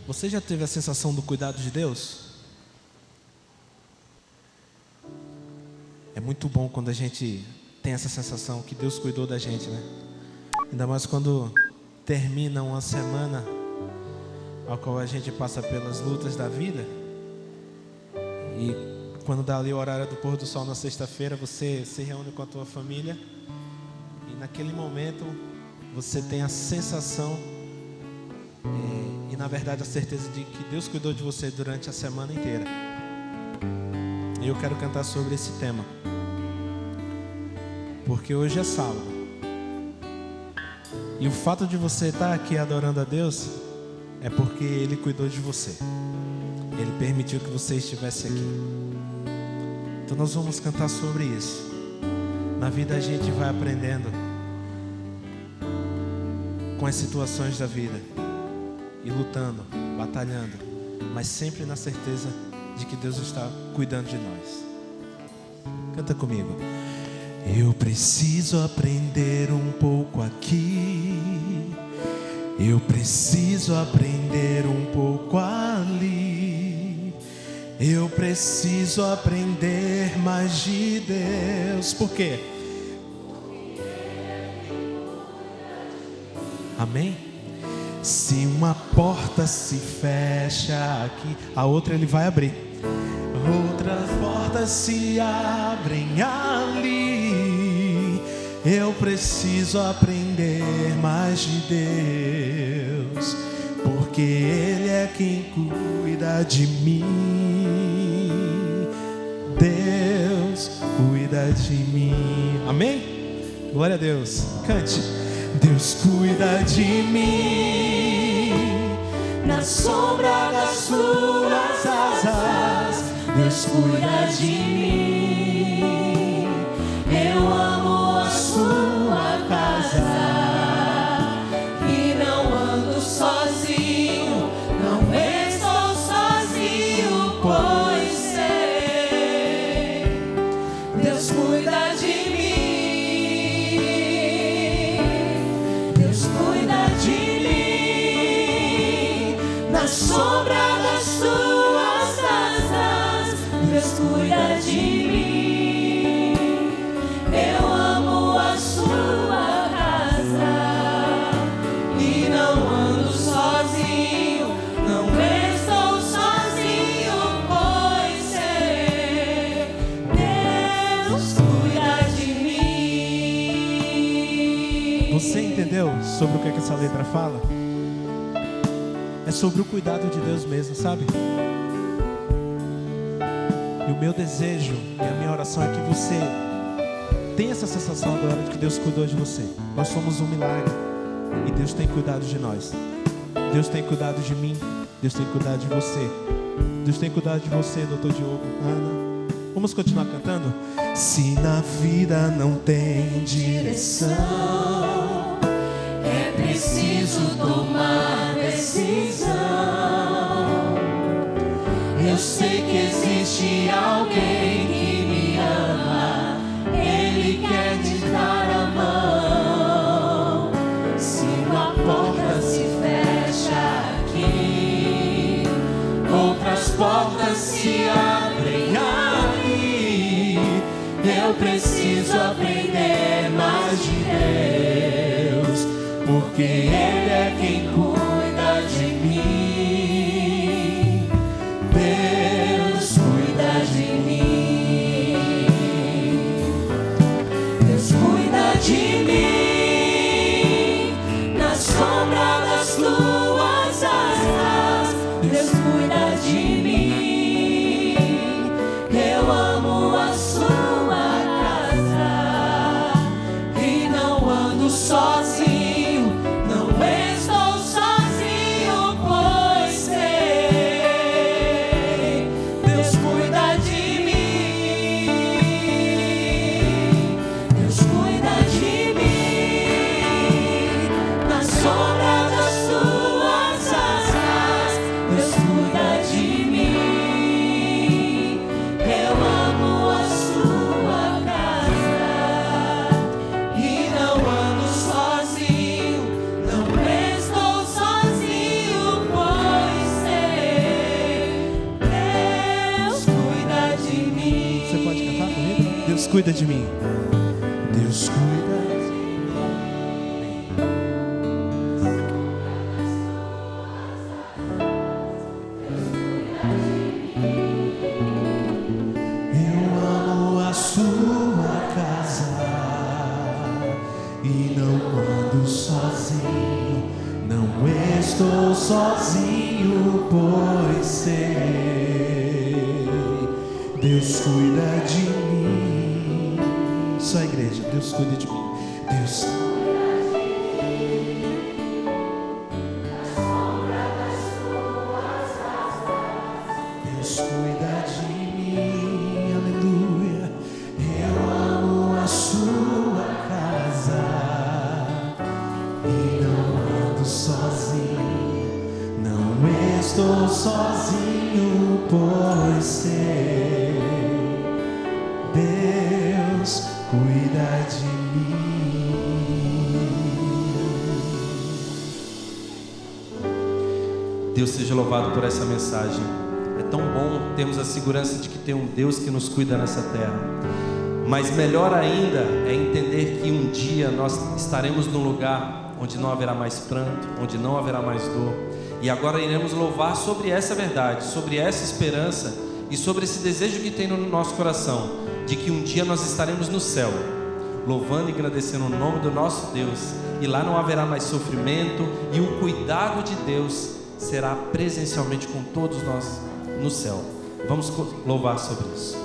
Você já teve a sensação do cuidado de Deus? É muito bom quando a gente tem essa sensação que Deus cuidou da gente, né? Ainda mais quando termina uma semana ao qual a gente passa pelas lutas da vida. E quando dá ali o horário do pôr do sol na sexta-feira, você se reúne com a tua família. E naquele momento você tem a sensação e na verdade a certeza de que Deus cuidou de você durante a semana inteira. E eu quero cantar sobre esse tema, porque hoje é sábado. E o fato de você estar aqui adorando a Deus é porque Ele cuidou de você. Ele permitiu que você estivesse aqui. Então nós vamos cantar sobre isso. Na vida a gente vai aprendendo com as situações da vida e lutando, batalhando, mas sempre na certeza de que Deus está cuidando de nós. Canta comigo. Eu preciso aprender um pouco aqui, eu preciso aprender um pouco ali, eu preciso aprender mais de Deus. Por quê? Amém? Se uma porta se fecha aqui, a outra Ele vai abrir. Outras portas se abrem ali. Eu preciso aprender mais de Deus, porque Ele é quem cuida de mim. Deus cuida de mim. Amém? Glória a Deus. Cante. Deus cuida de mim na sombra das suas asas. Deus cuida de mim. Eu amo a sua casa e não ando sozinho, não estou sozinho, pois sei, Deus cuida de mim. Deus cuida de mim na sombra das suas asas. Deus cuida de mim. Eu amo a sua casa e não ando sozinho, não estou sozinho, pois sei, Deus cuida de mim. Você entendeu sobre o que essa letra fala? É sobre o cuidado de Deus mesmo, sabe? E o meu desejo e a minha oração é que você tenha essa sensação agora de que Deus cuidou de você. Nós somos um milagre e Deus tem cuidado de nós. Deus tem cuidado de mim. Deus tem cuidado de você. Deus tem cuidado de você, doutor Diogo, Ana. Vamos continuar cantando? Se na vida não tem direção, é preciso tomar decisão. Eu sei que existe alguém que me ama, Ele quer te dar a mão. Se uma porta se fecha aqui, outras portas se abrem ali. Eu preciso aprender mais de Deus, porque Ele é quem cuida de mim. Deus cuida de mim. Deus cuida de mim na sombra das tuas asas. Deus cuida de mim. Eu amo a sua casa e não ando sozinho, não estou sozinho, pois sei, Deus cuida de mim. Deus cuida de mim na sombra das suas cuida de mim. Deus cuida de mim. Eu amo a sua casa e não ando sozinho, não estou sozinho, pois sei, Deus cuida de mim. Só a igreja, Deus cuida de mim. Deus Deus cuida de mim, aleluia. Eu amo a sua casa e não ando sozinho, não estou sozinho, pois sei, Deus cuida de mim. Deus seja louvado por essa mensagem. É tão bom termos a segurança de que tem um Deus que nos cuida nessa terra. Mas melhor ainda é entender que um dia nós estaremos num lugar onde não haverá mais pranto, onde não haverá mais dor. E agora iremos louvar sobre essa verdade, sobre essa esperança e sobre esse desejo que tem no nosso coração, de que um dia nós estaremos no céu, louvando e agradecendo o nome do nosso Deus. E lá não haverá mais sofrimento e o cuidado de Deus será presencialmente com todos nós no céu. Vamos louvar sobre isso.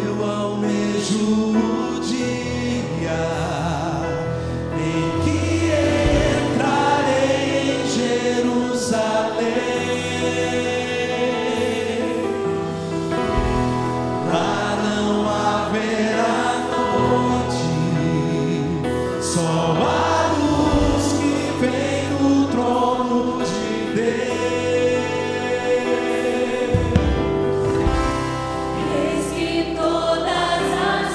Eu almejo o dia em que entrarei em Jerusalém. Lá não haverá noite, só a luz que vem do trono de Deus. Eis que todas as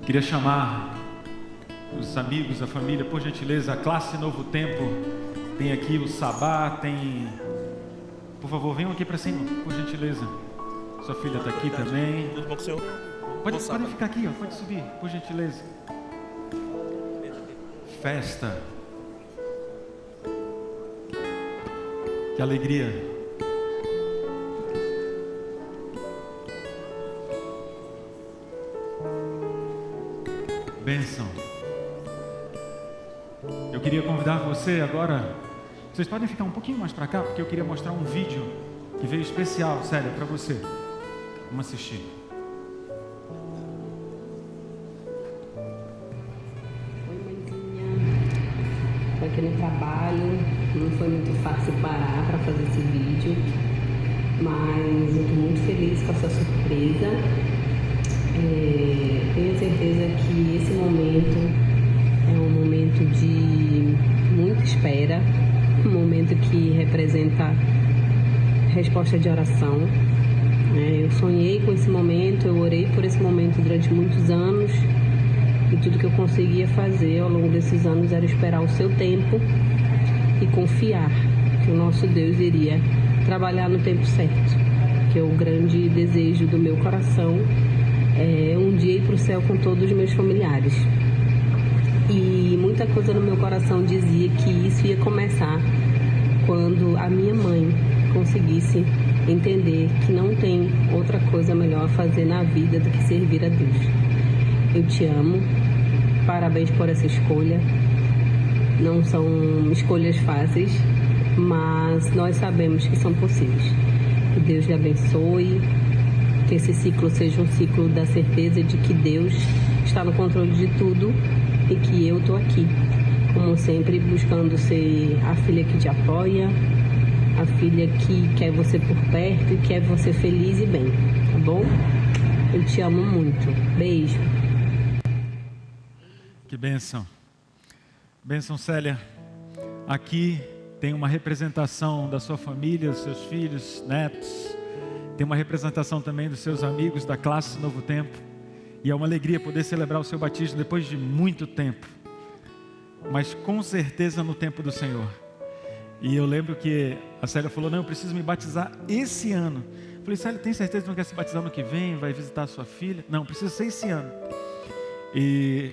Queria chamar os amigos, a família, por gentileza, a classe Novo Tempo. Tem aqui o Sabá, tem... Por favor, venham aqui para cima, por gentileza. Sua filha está aqui também. Tudo bom com o senhor? Podem ficar aqui, ó, pode subir, por gentileza. Festa. Que alegria. Bênção. Eu queria convidar você agora. Vocês podem ficar um pouquinho mais para cá, porque eu queria mostrar um vídeo que veio especial, sério, para você. Vamos assistir. Oi, mãezinha. Estou aqui no trabalho. Não foi muito fácil parar para fazer esse vídeo, mas eu estou muito feliz com essa surpresa. Tenho certeza que esse momento é um momento de muita espera, um momento que representa resposta de oração. Eu sonhei com esse momento, eu orei por esse momento durante muitos anos, e tudo que eu conseguia fazer ao longo desses anos era esperar o seu tempo e confiar que o nosso Deus iria trabalhar no tempo certo, que é o grande desejo do meu coração. Um dia ir para o céu com todos os meus familiares. E muita coisa no meu coração dizia que isso ia começar quando a minha mãe conseguisse entender que não tem outra coisa melhor a fazer na vida do que servir a Deus. Eu te amo, parabéns por essa escolha. Não são escolhas fáceis, mas nós sabemos que são possíveis. Que Deus lhe abençoe. Que esse ciclo seja um ciclo da certeza de que Deus está no controle de tudo e que eu estou aqui, como sempre, buscando ser a filha que te apoia, a filha que quer você por perto e quer você feliz e bem, tá bom? Eu te amo muito. Beijo. Que bênção. Bênção, Célia. Aqui tem uma representação da sua família, dos seus filhos, netos. Tem uma representação também dos seus amigos da classe Novo Tempo. E é uma alegria poder celebrar o seu batismo depois de muito tempo. Mas com certeza no tempo do Senhor. E eu lembro que a Célia falou, não, eu preciso me batizar esse ano. Eu falei, Célia, tem certeza que não quer se batizar no que vem? Vai visitar a sua filha? Não, precisa ser esse ano. E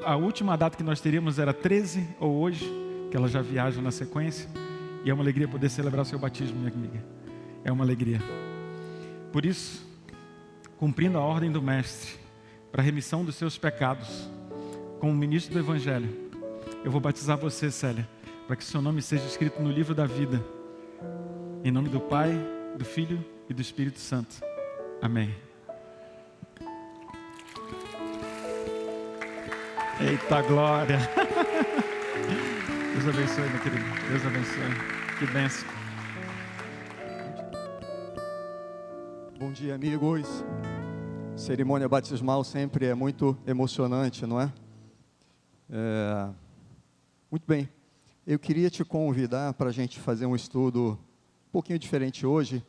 a última data que nós teríamos era 13, ou hoje, que ela já viaja na sequência. E é uma alegria poder celebrar o seu batismo, minha amiga. É uma alegria. Por isso, cumprindo a ordem do Mestre, para a remissão dos seus pecados, como ministro do Evangelho, eu vou batizar você, Célia, para que seu nome seja escrito no livro da vida. Em nome do Pai, do Filho e do Espírito Santo. Amém. Eita glória! Deus abençoe, meu querido. Deus abençoe. Que bênção. Bom dia, amigos. Cerimônia batismal sempre é muito emocionante, não é? Muito bem. Eu queria te convidar para a gente fazer um estudo um pouquinho diferente hoje.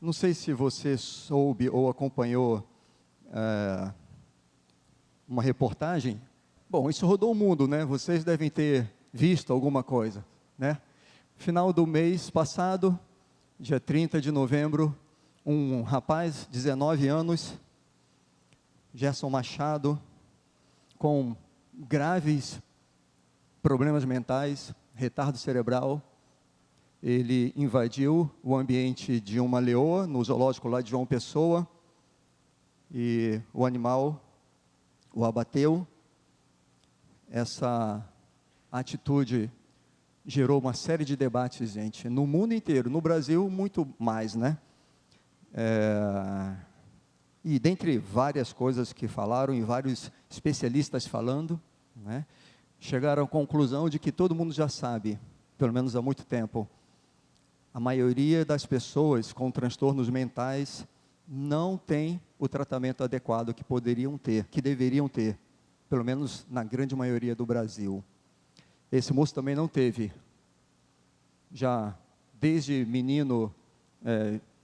Não sei se você soube ou acompanhou uma reportagem. Bom, isso rodou o mundo, né? Vocês devem ter visto alguma coisa, né? Final do mês passado, dia 30 de novembro, um rapaz, 19 anos, Gerson Machado, com graves problemas mentais, retardo cerebral, ele invadiu o ambiente de uma leoa, no zoológico lá de João Pessoa, e o animal o abateu. Essa atitude gerou uma série de debates, gente, no mundo inteiro, no Brasil muito mais, né? E dentre várias coisas que falaram, e vários especialistas falando, né, chegaram à conclusão de que todo mundo já sabe, pelo menos há muito tempo, a maioria das pessoas com transtornos mentais não tem o tratamento adequado que poderiam ter, que deveriam ter, pelo menos na grande maioria do Brasil. Esse moço também não teve. Já desde menino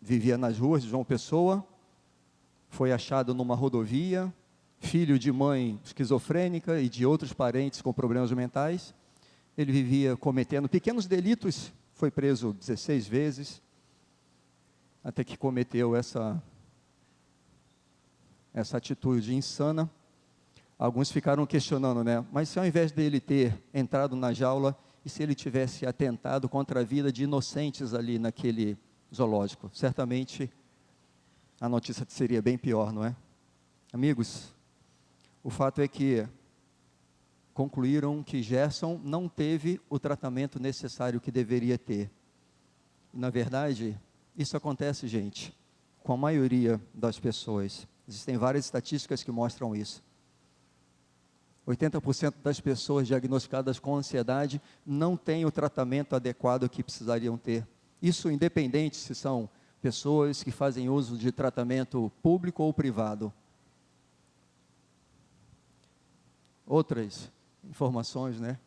vivia nas ruas de João Pessoa, foi achado numa rodovia, filho de mãe esquizofrênica e de outros parentes com problemas mentais. Ele vivia cometendo pequenos delitos, foi preso 16 vezes, até que cometeu essa atitude insana. Alguns ficaram questionando, né? Mas se ao invés dele ter entrado na jaula, e se ele tivesse atentado contra a vida de inocentes ali naquele zoológico? Certamente a notícia seria bem pior, não é? Amigos, o fato é que concluíram que Gerson não teve o tratamento necessário que deveria ter. E, na verdade, isso acontece, gente, com a maioria das pessoas. Existem várias estatísticas que mostram isso. 80% das pessoas diagnosticadas com ansiedade não têm o tratamento adequado que precisariam ter. Isso independente se são pessoas que fazem uso de tratamento público ou privado. Outras informações, né?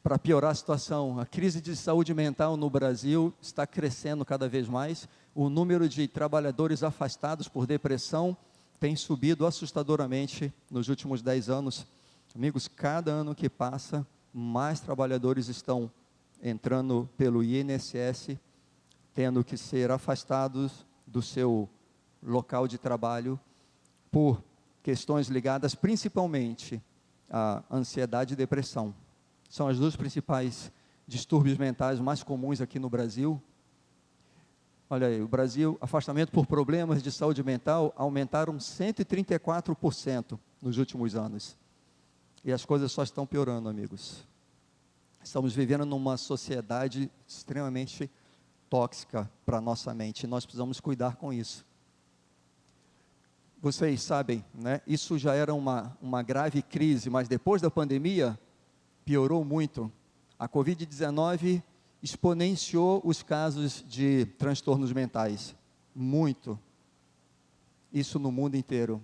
Para piorar a situação, a crise de saúde mental no Brasil está crescendo cada vez mais. O número de trabalhadores afastados por depressão tem subido assustadoramente nos últimos 10 anos. Amigos, cada ano que passa, mais trabalhadores estão entrando pelo INSS, tendo que ser afastados do seu local de trabalho por questões ligadas principalmente à ansiedade e depressão. São as duas principais distúrbios mentais mais comuns aqui no Brasil. Olha aí, o Brasil, afastamento por problemas de saúde mental aumentaram 134% nos últimos anos. E as coisas só estão piorando, amigos. Estamos vivendo numa sociedade extremamente tóxica para a nossa mente. E nós precisamos cuidar com isso. Vocês sabem, né? Isso já era uma grave crise, mas depois da pandemia, piorou muito. A Covid-19 exponenciou os casos de transtornos mentais. Muito. Isso no mundo inteiro.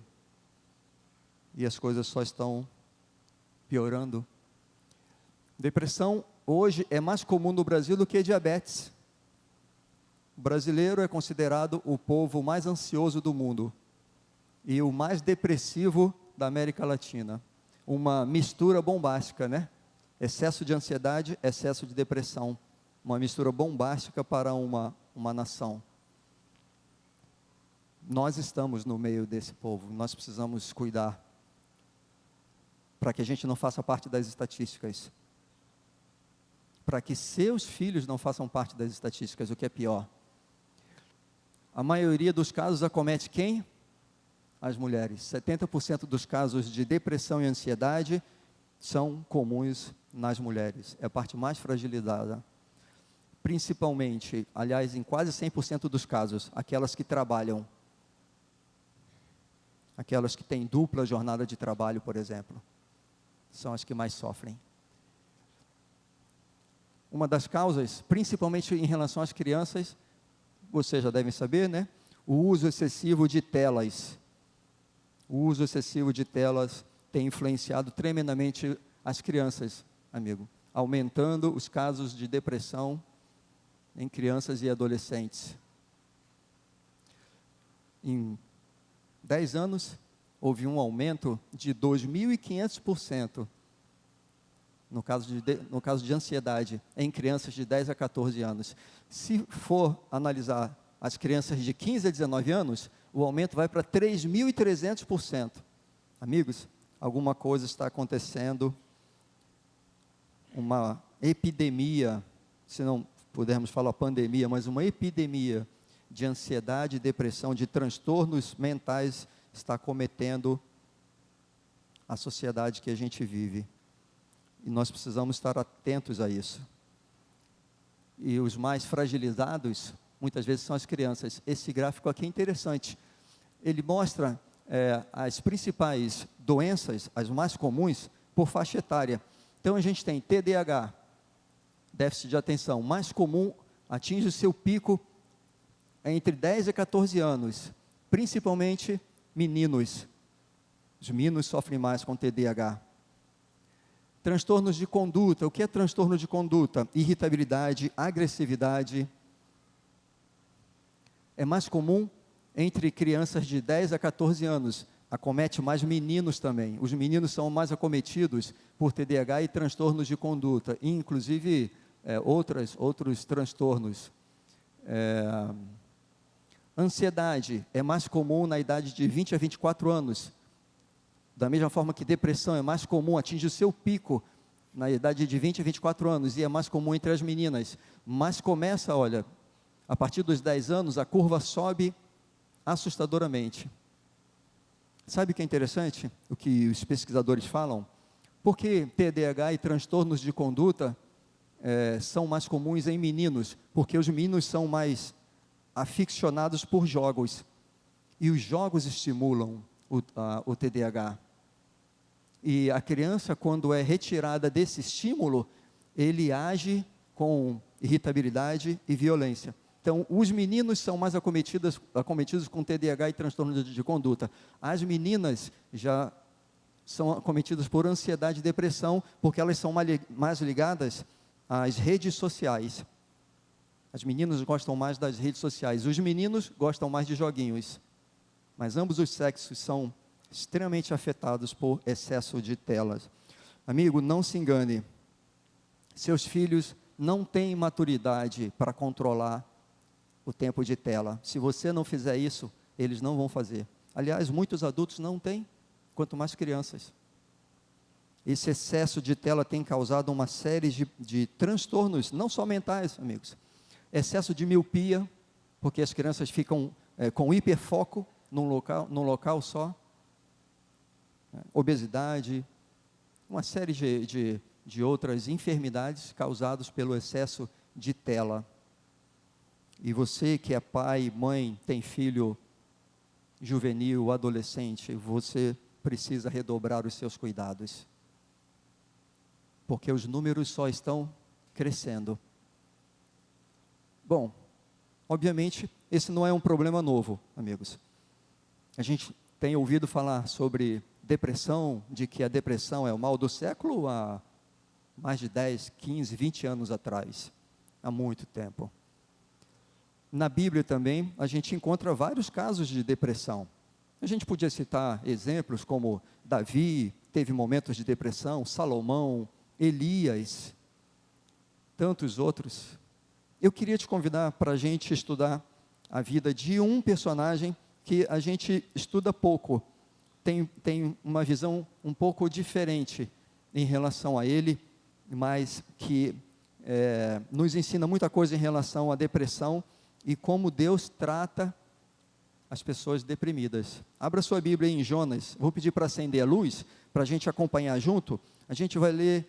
E as coisas só estão piorando. Depressão hoje é mais comum no Brasil do que diabetes. O brasileiro é considerado o povo mais ansioso do mundo e o mais depressivo da América Latina. Uma mistura bombástica, né? Excesso de ansiedade, excesso de depressão. Uma mistura bombástica para uma nação. Nós estamos no meio desse povo, nós precisamos cuidar para que a gente não faça parte das estatísticas, para que seus filhos não façam parte das estatísticas, o que é pior. A maioria dos casos acomete quem? As mulheres. 70% dos casos de depressão e ansiedade são comuns nas mulheres, é a parte mais fragilizada. Principalmente, aliás, em quase 100% dos casos, aquelas que trabalham, aquelas que têm dupla jornada de trabalho, por exemplo, são as que mais sofrem. Uma das causas, principalmente em relação às crianças, vocês já devem saber, né? O uso excessivo de telas. O uso excessivo de telas tem influenciado tremendamente as crianças, amigo, aumentando os casos de depressão em crianças e adolescentes. Em 10 anos, houve um aumento de 2.500% no caso de ansiedade em crianças de 10 a 14 anos. Se for analisar as crianças de 15 a 19 anos, o aumento vai para 3.300%. Amigos, alguma coisa está acontecendo, uma epidemia, se não pudermos falar pandemia, mas uma epidemia de ansiedade, depressão, de transtornos mentais está acometendo a sociedade que a gente vive. E nós precisamos estar atentos a isso. E os mais fragilizados, muitas vezes, são as crianças. Esse gráfico aqui é interessante. Ele mostra as principais doenças, as mais comuns, por faixa etária. Então, a gente tem TDAH, déficit de atenção, mais comum, atinge o seu pico entre 10 e 14 anos, principalmente meninos. Os meninos sofrem mais com TDAH. Transtornos de conduta. O que é transtorno de conduta? Irritabilidade, agressividade. É mais comum entre crianças de 10 a 14 anos, acomete mais meninos também. Os meninos são mais acometidos por TDAH e transtornos de conduta, inclusive outros transtornos. Ansiedade é mais comum na idade de 20 a 24 anos. Da mesma forma que depressão é mais comum, atinge o seu pico na idade de 20 a 24 anos, e é mais comum entre as meninas. Mas começa, olha, a partir dos 10 anos, a curva sobe assustadoramente. Sabe o que é interessante? O que os pesquisadores falam? Porque TDAH e transtornos de conduta são mais comuns em meninos, porque os meninos são mais aficionados por jogos, e os jogos estimulam o TDAH. E a criança, quando é retirada desse estímulo, ele age com irritabilidade e violência. Então, os meninos são mais acometidos com TDAH e transtorno de conduta. As meninas já são acometidas por ansiedade e depressão, porque elas são mais ligadas às redes sociais. As meninas gostam mais das redes sociais, os meninos gostam mais de joguinhos. Mas ambos os sexos são extremamente afetados por excesso de telas. Amigo, não se engane. Seus filhos não têm maturidade para controlar o tempo de tela. Se você não fizer isso, eles não vão fazer. Aliás, muitos adultos não têm, quanto mais crianças. Esse excesso de tela tem causado uma série de transtornos, não só mentais, amigos. Excesso de miopia, porque as crianças ficam com hiperfoco num local só. Obesidade, uma série de outras enfermidades causadas pelo excesso de tela. E você que é pai, mãe, tem filho juvenil, adolescente, você precisa redobrar os seus cuidados. Porque os números só estão crescendo. Bom, obviamente, esse não é um problema novo, amigos. A gente tem ouvido falar sobre depressão, de que a depressão é o mal do século há mais de 10, 15, 20 anos atrás, há muito tempo. Na Bíblia também, a gente encontra vários casos de depressão. A gente podia citar exemplos como Davi, teve momentos de depressão, Salomão, Elias, tantos outros. Eu queria te convidar para a gente estudar a vida de um personagem que a gente estuda pouco, tem uma visão um pouco diferente em relação a ele, mas que nos ensina muita coisa em relação à depressão e como Deus trata as pessoas deprimidas. Abra sua Bíblia em Jonas. Vou pedir para acender a luz, para a gente acompanhar junto. A gente vai ler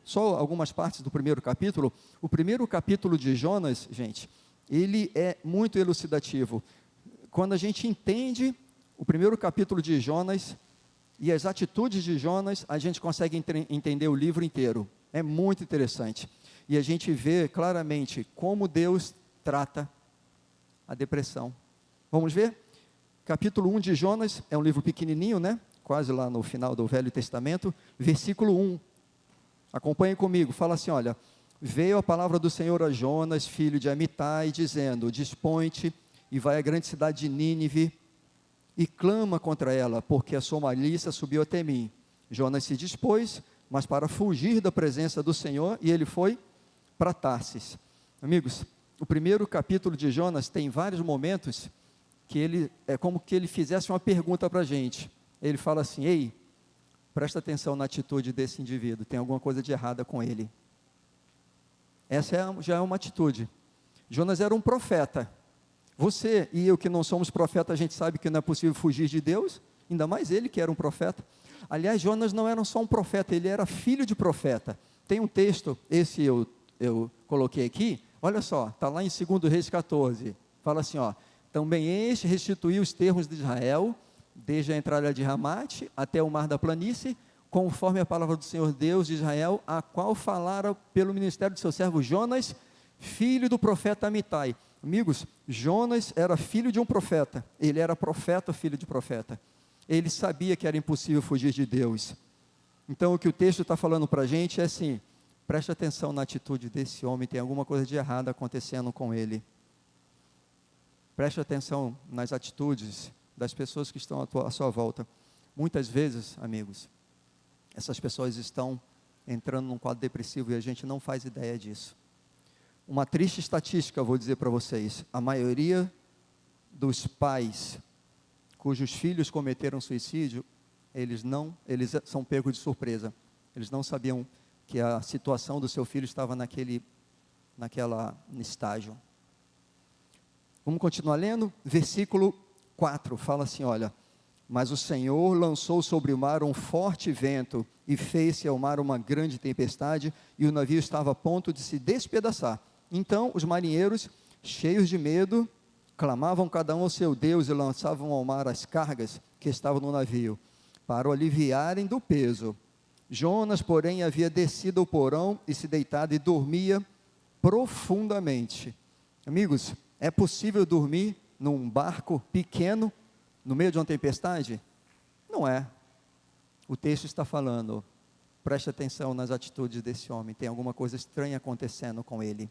só algumas partes do primeiro capítulo. O primeiro capítulo de Jonas, gente, ele é muito elucidativo. Quando a gente entende o primeiro capítulo de Jonas e as atitudes de Jonas, a gente consegue entender o livro inteiro. É muito interessante. E a gente vê claramente como Deus trata a depressão. Vamos ver? Capítulo 1 de Jonas, é um livro pequenininho, né? Quase lá no final do Velho Testamento, versículo 1. Acompanhem comigo, fala assim, olha: veio a palavra do Senhor a Jonas, filho de Amitai, dizendo: dispõe-te e vai à grande cidade de Nínive e clama contra ela, porque a sua malícia subiu até mim. Jonas se dispôs, mas para fugir da presença do Senhor, e ele foi para Tarsis. Amigos, o primeiro capítulo de Jonas tem vários momentos que é como que ele fizesse uma pergunta para a gente. Ele fala assim: ei, presta atenção na atitude desse indivíduo, tem alguma coisa de errada com ele. Essa já é uma atitude. Jonas era um profeta. Você e eu que não somos profetas, a gente sabe que não é possível fugir de Deus, ainda mais ele que era um profeta. Aliás, Jonas não era só um profeta, ele era filho de profeta. Tem um texto, esse eu coloquei aqui, olha só, está lá em 2 Reis 14, fala assim, ó: também este restituiu os termos de Israel, desde a entrada de Ramate até o mar da planície, conforme a palavra do Senhor Deus de Israel, a qual falara pelo ministério de seu servo Jonas, filho do profeta Amitai. Amigos, Jonas era filho de um profeta, ele era profeta, filho de profeta. Ele sabia que era impossível fugir de Deus. Então o que o texto está falando para a gente é assim: preste atenção na atitude desse homem, tem alguma coisa de errado acontecendo com ele. Preste atenção nas atitudes das pessoas que estão à sua volta. Muitas vezes, amigos, essas pessoas estão entrando num quadro depressivo e a gente não faz ideia disso. Uma triste estatística, vou dizer para vocês: a maioria dos pais cujos filhos cometeram suicídio, eles são pegos de surpresa. Eles não sabiam que a situação do seu filho estava naquela estágio. Vamos continuar lendo? Versículo 4 fala assim, olha: mas o Senhor lançou sobre o mar um forte vento e fez-se ao mar uma grande tempestade, e o navio estava a ponto de se despedaçar. Então os marinheiros, cheios de medo, clamavam cada um ao seu Deus e lançavam ao mar as cargas que estavam no navio, para o aliviarem do peso. Jonas, porém, havia descido ao porão e se deitado e dormia profundamente. Amigos, é possível dormir num barco pequeno no meio de uma tempestade? Não é. O texto está falando, preste atenção nas atitudes desse homem, tem alguma coisa estranha acontecendo com ele.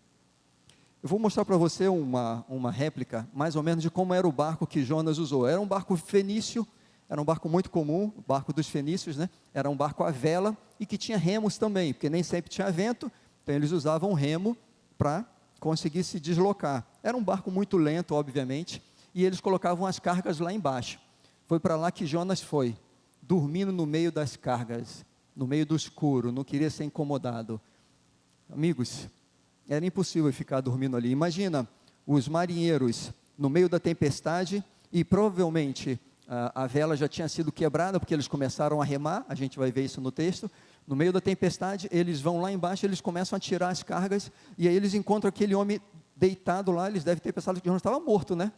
Eu vou mostrar para você uma réplica, mais ou menos, de como era o barco que Jonas usou. Era um barco fenício, era um barco muito comum, o barco dos fenícios, né? Era um barco à vela e que tinha remos também, porque nem sempre tinha vento, então eles usavam remo para conseguir se deslocar. Era um barco muito lento, obviamente, e eles colocavam as cargas lá embaixo. Foi para lá que Jonas foi, dormindo no meio das cargas, no meio do escuro, não queria ser incomodado. Amigos, era impossível ficar dormindo ali. Imagina os marinheiros no meio da tempestade e provavelmente a vela já tinha sido quebrada, porque eles começaram a remar, a gente vai ver isso no texto. No meio da tempestade, eles vão lá embaixo, eles começam a tirar as cargas, e aí eles encontram aquele homem deitado lá. Eles devem ter pensado que Jonas estava morto, né?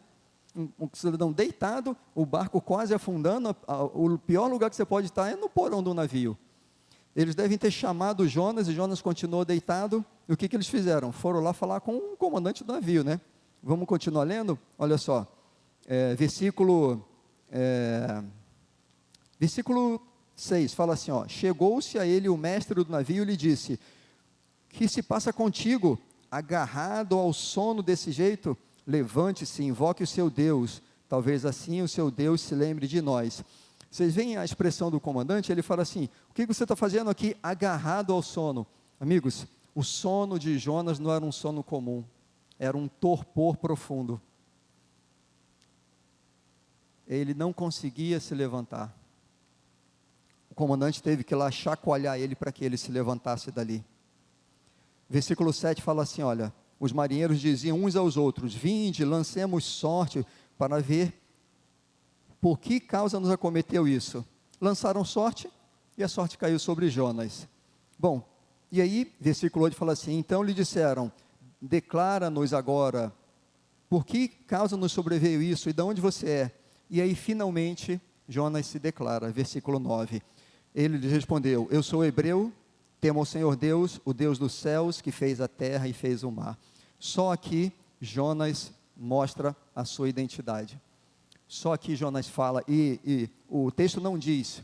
Um cidadão deitado, o barco quase afundando. O pior lugar que você pode estar é no porão do navio. Eles devem ter chamado Jonas, e Jonas continuou deitado. E o que eles fizeram? Foram lá falar com o comandante do navio, né? Vamos continuar lendo? Olha só, versículo 6, fala assim, ó: chegou-se a ele o mestre do navio e lhe disse: que se passa contigo, agarrado ao sono desse jeito? Levante-se, invoque o seu Deus, talvez assim o seu Deus se lembre de nós. Vocês veem a expressão do comandante? Ele fala assim: o que você está fazendo aqui agarrado ao sono? Amigos, o sono de Jonas não era um sono comum, era um torpor profundo. Ele não conseguia se levantar. O comandante teve que ir lá chacoalhar ele para que ele se levantasse dali. Versículo 7 fala assim, olha: os marinheiros diziam uns aos outros: vinde, lancemos sorte para ver por que causa nos acometeu isso. Lançaram sorte e a sorte caiu sobre Jonas. Bom, e aí, versículo 8 fala assim: então lhe disseram: declara-nos agora, por que causa nos sobreveio isso e de onde você é? E aí, finalmente, Jonas se declara, versículo 9. Ele lhes respondeu: eu sou hebreu, temo ao Senhor Deus, o Deus dos céus, que fez a terra e fez o mar. Só aqui, Jonas mostra a sua identidade. Só aqui Jonas fala, e o texto não diz,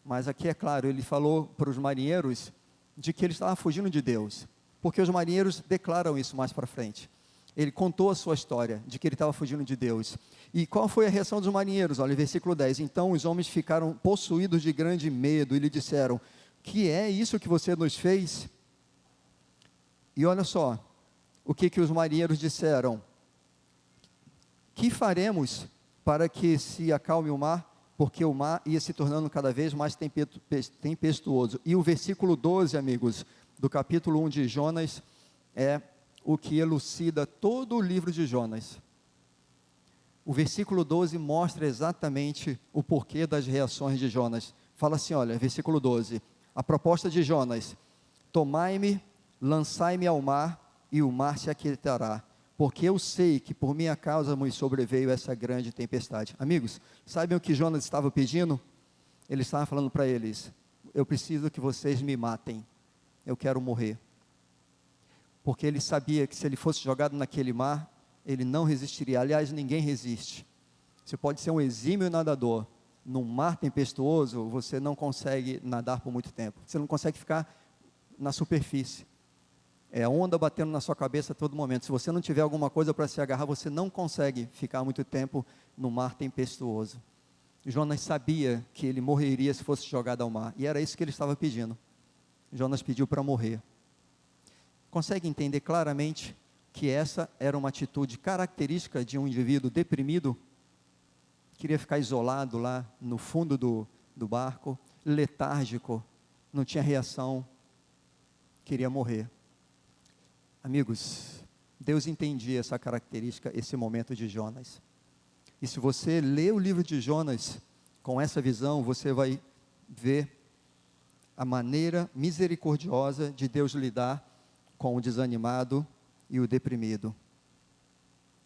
mas aqui é claro, ele falou para os marinheiros de que ele estava fugindo de Deus, porque os marinheiros declaram isso mais para frente. Ele contou a sua história, de que ele estava fugindo de Deus. E qual foi a reação dos marinheiros? Olha, versículo 10. Então os homens ficaram possuídos de grande medo e lhe disseram: que é isso que você nos fez? E olha só, o que os marinheiros disseram: que faremos para que se acalme o mar? Porque o mar ia se tornando cada vez mais tempestuoso. E o versículo 12, amigos, do capítulo 1 de Jonas, é o que elucida todo o livro de Jonas. O versículo 12 mostra exatamente o porquê das reações de Jonas. Fala assim, olha, versículo 12: a proposta de Jonas: tomai-me, lançai-me ao mar, e o mar se aquietará, porque eu sei que por minha causa me sobreveio essa grande tempestade. Amigos, sabem o que Jonas estava pedindo? Ele estava falando para eles: eu preciso que vocês me matem, eu quero morrer. Porque ele sabia que se ele fosse jogado naquele mar, ele não resistiria. Aliás, ninguém resiste. Você pode ser um exímio nadador, num mar tempestuoso, você não consegue nadar por muito tempo, você não consegue ficar na superfície. É a onda batendo na sua cabeça a todo momento. Se você não tiver alguma coisa para se agarrar, você não consegue ficar muito tempo no mar tempestuoso. Jonas sabia que ele morreria se fosse jogado ao mar, e era isso que ele estava pedindo. Jonas pediu para morrer. Consegue entender claramente que essa era uma atitude característica de um indivíduo deprimido? Queria ficar isolado lá no fundo do barco, letárgico, não tinha reação, queria morrer. Amigos, Deus entendia essa característica, esse momento de Jonas. E se você ler o livro de Jonas com essa visão, você vai ver a maneira misericordiosa de Deus lidar com o desanimado e o deprimido.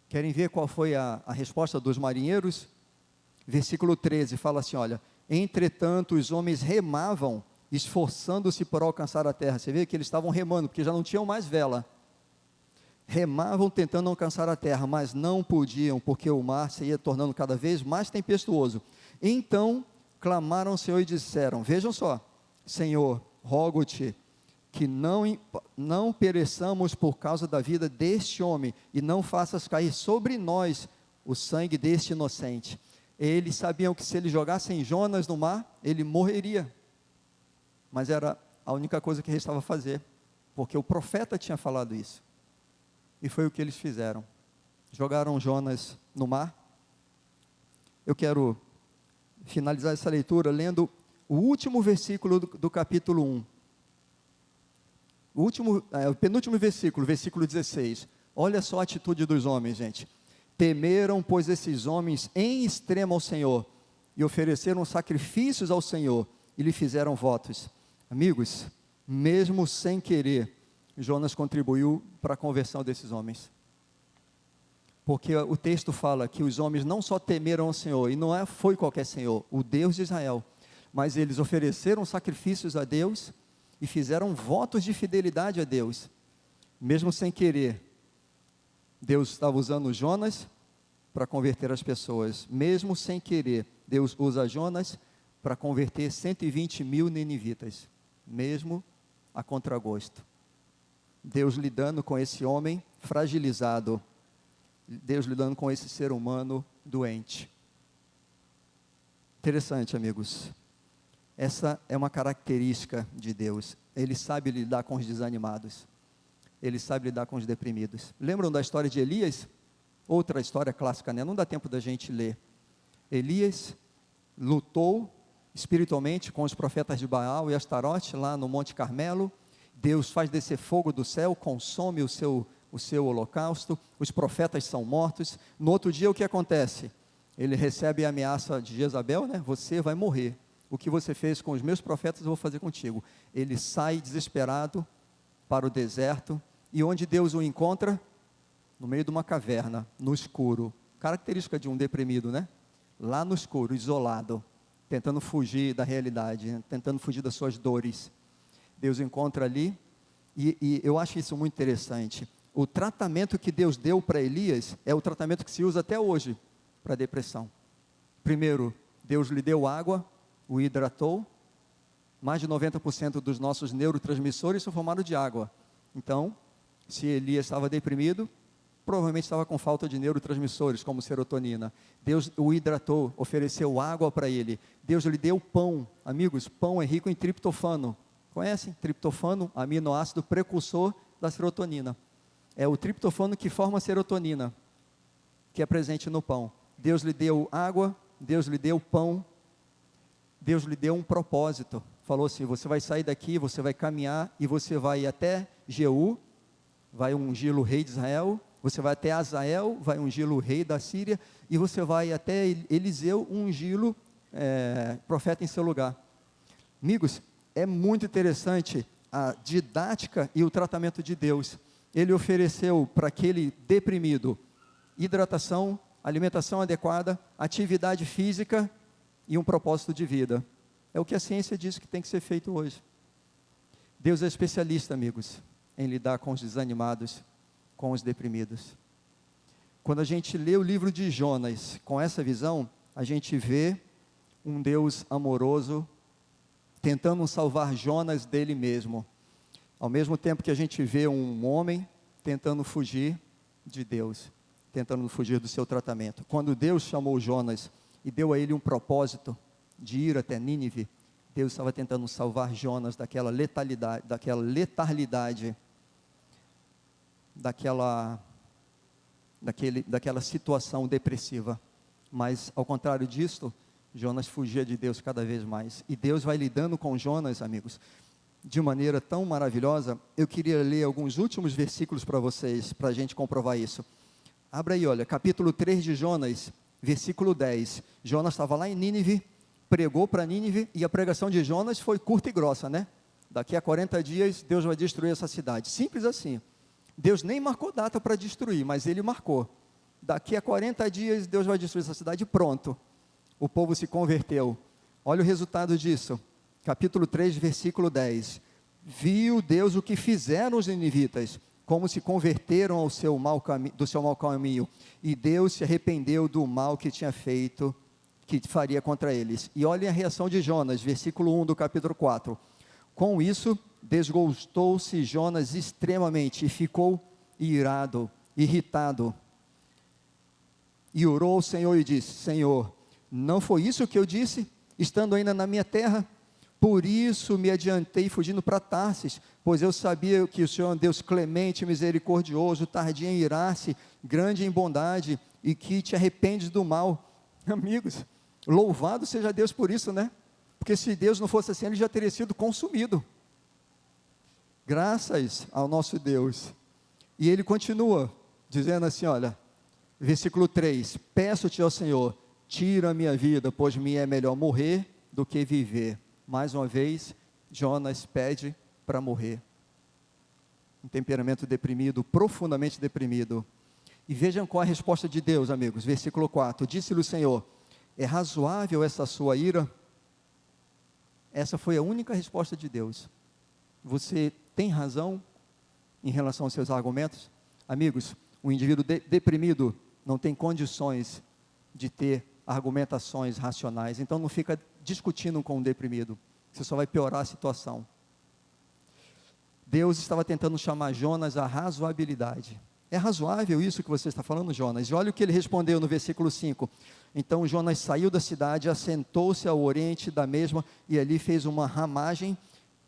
Querem ver qual foi a resposta dos marinheiros? Versículo 13 fala assim, olha: entretanto os homens remavam, esforçando-se por alcançar a terra. Você vê que eles estavam remando, porque já não tinham mais vela. Remavam tentando alcançar a terra, mas não podiam, porque o mar se ia tornando cada vez mais tempestuoso. Então clamaram ao Senhor e disseram: vejam só, Senhor, rogo-te que não pereçamos por causa da vida deste homem, e não faças cair sobre nós o sangue deste inocente. Eles sabiam que se eles jogassem Jonas no mar, ele morreria. Mas era a única coisa que restava fazer, porque o profeta tinha falado isso. E foi o que eles fizeram. Jogaram Jonas no mar. Eu quero finalizar essa leitura lendo o último versículo do capítulo 1. O penúltimo versículo, versículo 16. Olha só a atitude dos homens, gente. Temeram, pois, esses homens em extremo ao Senhor, e ofereceram sacrifícios ao Senhor, e lhe fizeram votos. Amigos, mesmo sem querer, Jonas contribuiu para a conversão desses homens. Porque o texto fala que os homens não só temeram ao Senhor, e não foi qualquer Senhor, o Deus de Israel, mas eles ofereceram sacrifícios a Deus, e fizeram votos de fidelidade a Deus. Mesmo sem querer, Deus estava usando Jonas para converter as pessoas. Mesmo sem querer, Deus usa Jonas para converter 120 mil ninivitas. Mesmo a contragosto. Deus lidando com esse homem fragilizado. Deus lidando com esse ser humano doente. Interessante, amigos. Essa é uma característica de Deus. Ele sabe lidar com os desanimados. Ele sabe lidar com os deprimidos. Lembram da história de Elias? Outra história clássica, né? Não dá tempo da gente ler. Elias lutou espiritualmente com os profetas de Baal e Astarote, lá no Monte Carmelo. Deus faz descer fogo do céu, consome o seu holocausto. Os profetas são mortos. No outro dia, o que acontece? Ele recebe a ameaça de Jezabel, né? Você vai morrer. O que você fez com os meus profetas, eu vou fazer contigo. Ele sai desesperado para o deserto, e onde Deus o encontra? No meio de uma caverna, no escuro. Característica de um deprimido, né? Lá no escuro, isolado, tentando fugir da realidade, né? Tentando fugir das suas dores. Deus o encontra ali, e eu acho isso muito interessante. O tratamento que Deus deu para Elias é o tratamento que se usa até hoje para a depressão. Primeiro, Deus lhe deu água, o hidratou. Mais de 90% dos nossos neurotransmissores são formados de água. Então, se Elias estava deprimido, provavelmente estava com falta de neurotransmissores, como serotonina. Deus o hidratou, ofereceu água para ele. Deus lhe deu pão. Amigos, pão é rico em triptofano. Conhecem? Triptofano, aminoácido precursor da serotonina. É o triptofano que forma a serotonina, que é presente no pão. Deus lhe deu água, Deus lhe deu pão, Deus lhe deu um propósito. Falou assim: você vai sair daqui, você vai caminhar, e você vai até Jeú, vai ungir o rei de Israel. Você vai até Azael, vai ungir o rei da Síria, e você vai até Eliseu, ungir-lo profeta em seu lugar. Amigos, é muito interessante a didática e o tratamento de Deus. Ele ofereceu para aquele deprimido hidratação, alimentação adequada, atividade física e um propósito de vida. É o que a ciência diz que tem que ser feito hoje. Deus é especialista, amigos, em lidar com os desanimados, com os deprimidos. Quando a gente lê o livro de Jonas com essa visão, a gente vê um Deus amoroso tentando salvar Jonas dele mesmo. Ao mesmo tempo que a gente vê um homem tentando fugir de Deus, tentando fugir do seu tratamento. Quando Deus chamou Jonas e deu a ele um propósito de ir até Nínive, Deus estava tentando salvar Jonas daquela letalidade, daquela situação depressiva. Mas, ao contrário disto, Jonas fugia de Deus cada vez mais. E Deus vai lidando com Jonas, amigos, de maneira tão maravilhosa. Eu queria ler alguns últimos versículos para vocês, para a gente comprovar isso. Abra aí, olha, capítulo 3 de Jonas, versículo 10. Jonas estava lá em Nínive, pregou para Nínive, e a pregação de Jonas foi curta e grossa, né? Daqui a 40 dias, Deus vai destruir essa cidade. Simples assim. Deus nem marcou data para destruir, mas ele marcou. Daqui a 40 dias, Deus vai destruir essa cidade, pronto. O povo se converteu. Olha o resultado disso. Capítulo 3, versículo 10. Viu Deus o que fizeram os ninivitas, como se converteram do seu mau caminho, e Deus se arrependeu do mal que tinha feito, que faria contra eles. E olhem a reação de Jonas, versículo 1 do capítulo 4. Com isso, desgostou-se Jonas extremamente, e ficou irado, irritado, e orou ao Senhor e disse: Senhor, não foi isso que eu disse, estando ainda na minha terra? Por isso me adiantei fugindo para Tarsis, pois eu sabia que o Senhor é um Deus clemente, misericordioso, tardio em irar-se, grande em bondade, e que te arrependes do mal. Amigos, louvado seja Deus por isso, né? Porque se Deus não fosse assim, ele já teria sido consumido. Graças ao nosso Deus. E ele continua, dizendo assim, olha, versículo 3, peço-te ao Senhor, tira a minha vida, pois me é melhor morrer do que viver. Mais uma vez, Jonas pede para morrer. Um temperamento deprimido, profundamente deprimido. E vejam qual é a resposta de Deus, amigos. Versículo 4, disse-lhe o Senhor: é razoável essa sua ira? Essa foi a única resposta de Deus. Você tem razão em relação aos seus argumentos? Amigos, o indivíduo deprimido não tem condições de ter argumentações racionais, então não fica discutindo com o deprimido, você só vai piorar a situação. Deus estava tentando chamar Jonas à razoabilidade. É razoável isso que você está falando, Jonas? E olha o que ele respondeu no versículo 5. Então Jonas saiu da cidade, assentou-se ao oriente da mesma, e ali fez uma ramagem,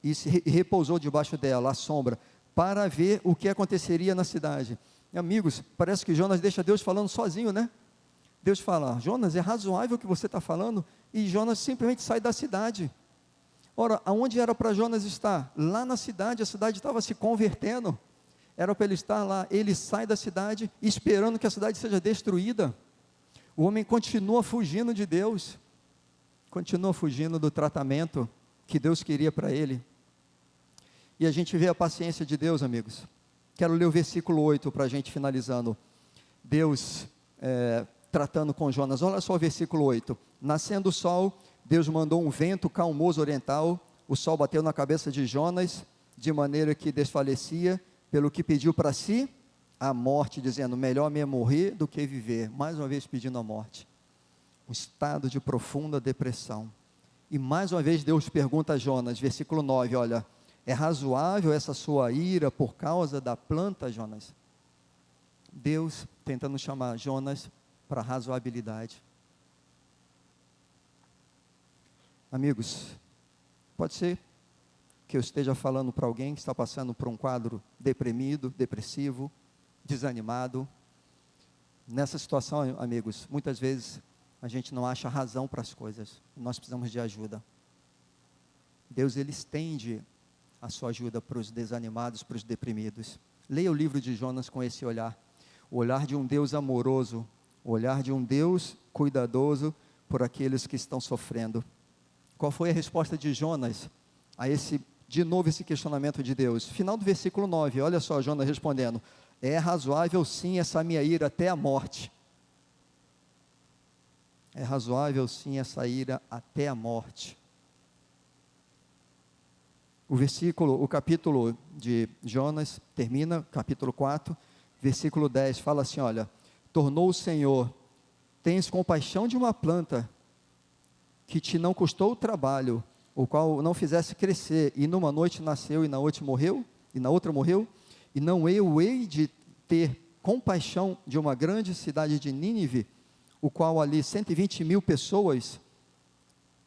e repousou debaixo dela, à sombra, para ver o que aconteceria na cidade. E, amigos, parece que Jonas deixa Deus falando sozinho, né? Deus fala: Jonas, é razoável o que você está falando? E Jonas simplesmente sai da cidade. Ora, aonde era para Jonas estar? Lá na cidade, a cidade estava se convertendo. Era para ele estar lá. Ele sai da cidade, esperando que a cidade seja destruída. O homem continua fugindo de Deus, continua fugindo do tratamento que Deus queria para ele. E a gente vê a paciência de Deus, amigos. Quero ler o versículo 8 para a gente finalizando. Deus tratando com Jonas. Olha só o versículo 8. Nascendo o sol, Deus mandou um vento calmoso oriental. O sol bateu na cabeça de Jonas, de maneira que desfalecia, pelo que pediu para si a morte, dizendo: melhor me é morrer do que viver. Mais uma vez pedindo a morte. Um estado de profunda depressão. E mais uma vez Deus pergunta a Jonas, versículo 9, olha: é razoável essa sua ira por causa da planta, Jonas? Deus tentando chamar Jonas para razoabilidade. Amigos, pode ser que eu esteja falando para alguém que está passando por um quadro deprimido, depressivo, desanimado. Nessa situação, amigos, muitas vezes a gente não acha razão para as coisas. Nós precisamos de ajuda. Deus, ele estende a sua ajuda para os desanimados, para os deprimidos. Leia o livro de Jonas com esse olhar. O olhar de um Deus amoroso, o olhar de um Deus cuidadoso por aqueles que estão sofrendo. Qual foi a resposta de Jonas a de novo esse questionamento de Deus? Final do versículo 9, olha só Jonas respondendo: é razoável sim essa minha ira até a morte. É razoável sim essa ira até a morte. O capítulo de Jonas termina, capítulo 4, versículo 10, fala assim, olha: tornou o Senhor, tens compaixão de uma planta, que te não custou o trabalho, o qual não fizesse crescer, e numa noite nasceu e na noite morreu? e na outra morreu. E não eu hei de ter compaixão de uma grande cidade de Nínive, o qual ali 120.000 pessoas,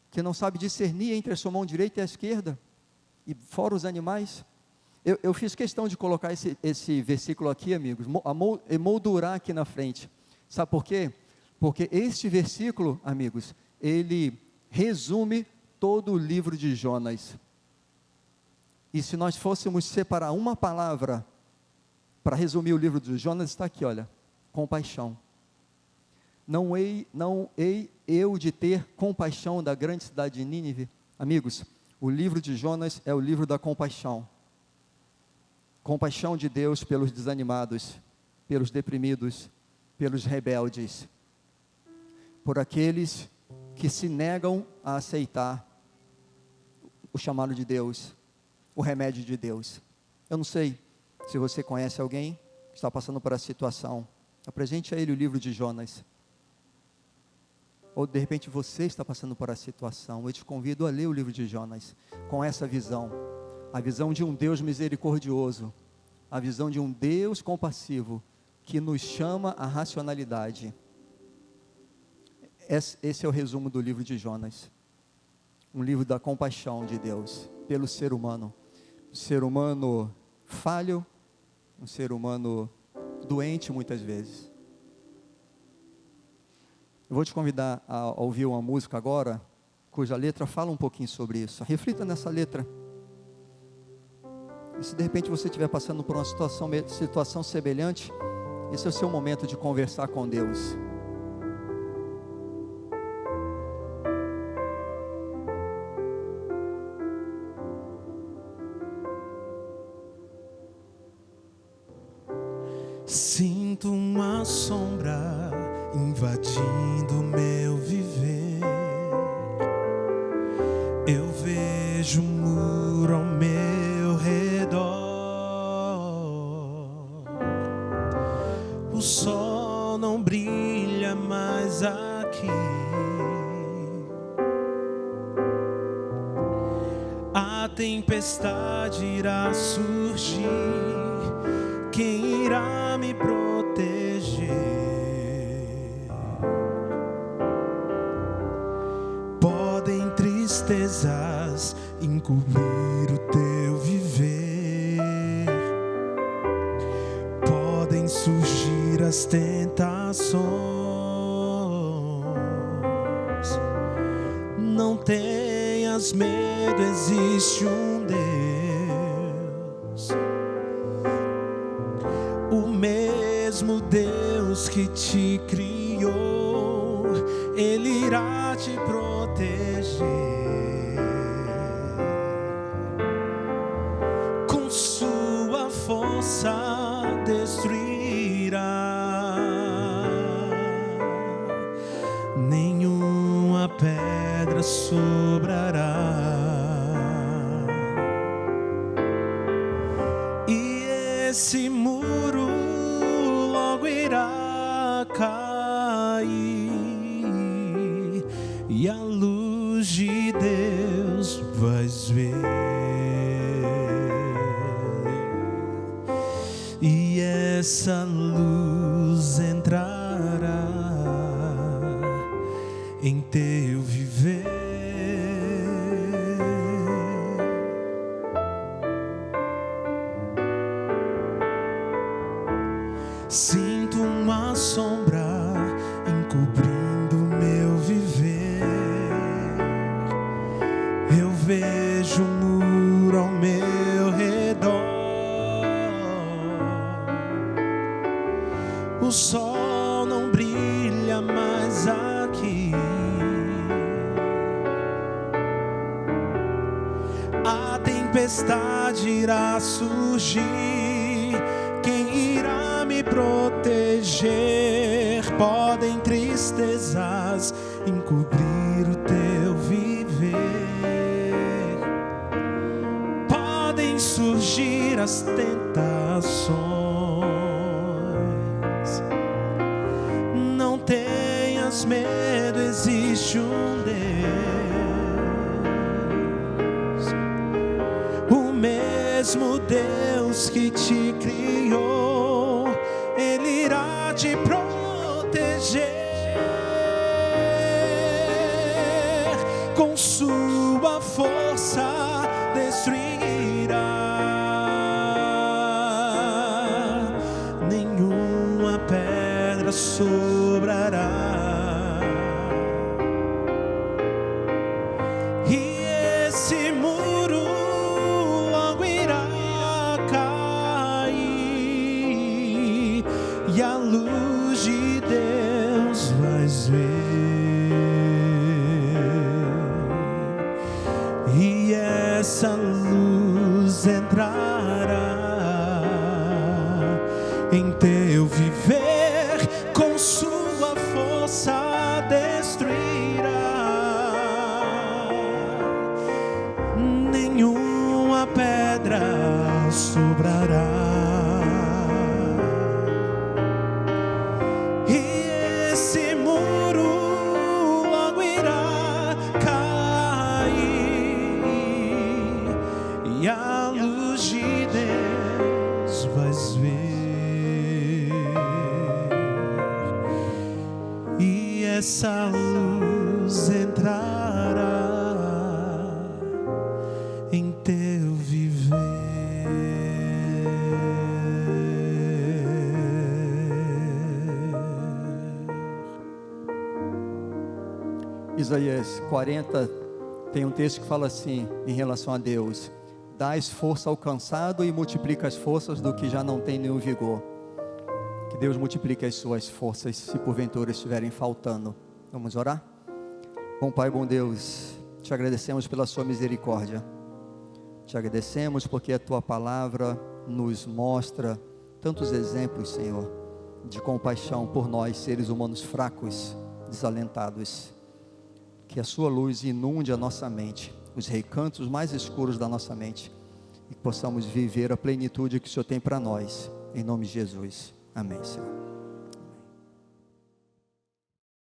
que não sabe discernir entre a sua mão direita e a esquerda, e fora os animais. Eu fiz questão de colocar esse versículo aqui, amigos, emoldurar aqui na frente. Sabe por quê? Porque este versículo, amigos, ele resume todo o livro de Jonas. E se nós fôssemos separar uma palavra para resumir o livro de Jonas, está aqui, olha: compaixão. Não hei eu de ter compaixão da grande cidade de Nínive? Amigos, o livro de Jonas é o livro da compaixão. Compaixão de Deus pelos desanimados, pelos deprimidos, pelos rebeldes, por aqueles que se negam a aceitar o chamado de Deus, o remédio de Deus. Eu não sei se você conhece alguém que está passando por essa situação. Apresente a ele o livro de Jonas. Ou de repente você está passando por essa situação. Eu te convido a ler o livro de Jonas com essa visão. A visão de um Deus misericordioso, a visão de um Deus compassivo, que nos chama à racionalidade. Esse é o resumo do livro de Jonas. Um livro da compaixão de Deus pelo ser humano. Um ser humano falho, um ser humano doente muitas vezes. Eu vou te convidar a ouvir uma música agora, cuja letra fala um pouquinho sobre isso. Reflita nessa letra. E se de repente você estiver passando por uma situação semelhante, esse é o seu momento de conversar com Deus. Sinto uma sombra invadindo meu viver. Eu vejo um muro ao meu redor. O sol não brilha mais aqui. A tempestade irá surgir. Quem irá me proteger? Podem tristezas encobrir o teu viver. Podem surgir as tentações. Não tenhas medo, existe um Deus. O mesmo Deus que te criou, Ele irá te proteger. Com sua força destruirá. Nenhuma pedra sobrará. E esse muro logo irá cair, e a luz de Deus vais ver, e essa luz entrará em teu viver. Sinto uma sombra encobrindo meu viver. Eu vejo um muro ao meu redor. O sol não brilha mais aqui. A tempestade irá surgir. Quem irá me proteger? Podem tristezas encobrir o teu viver. Podem surgir as tentações. Não tenhas medo, existe um Deus. O mesmo Deus Deus que te criou, Ele irá te proteger, com sua força destruirá, nenhuma pedra sobrará. E a luz de Deus vais ver, e essa luz entrará em teu viver, com sua força destruirá, nenhuma pedra sobrará. E a luz de Deus vais ver, e essa luz entrará em teu viver. Isaías 40 tem um texto que fala assim em relação a Deus: dás força ao cansado e multiplica as forças do que já não tem nenhum vigor. Que Deus multiplique as suas forças se porventura estiverem faltando. Vamos orar? Bom Pai, bom Deus, te agradecemos pela sua misericórdia. Te agradecemos porque a tua palavra nos mostra tantos exemplos, Senhor, de compaixão por nós, seres humanos fracos, desalentados. Que a sua luz inunde a nossa mente, os recantos mais escuros da nossa mente, e que possamos viver a plenitude que o Senhor tem para nós, em nome de Jesus, amém, Senhor.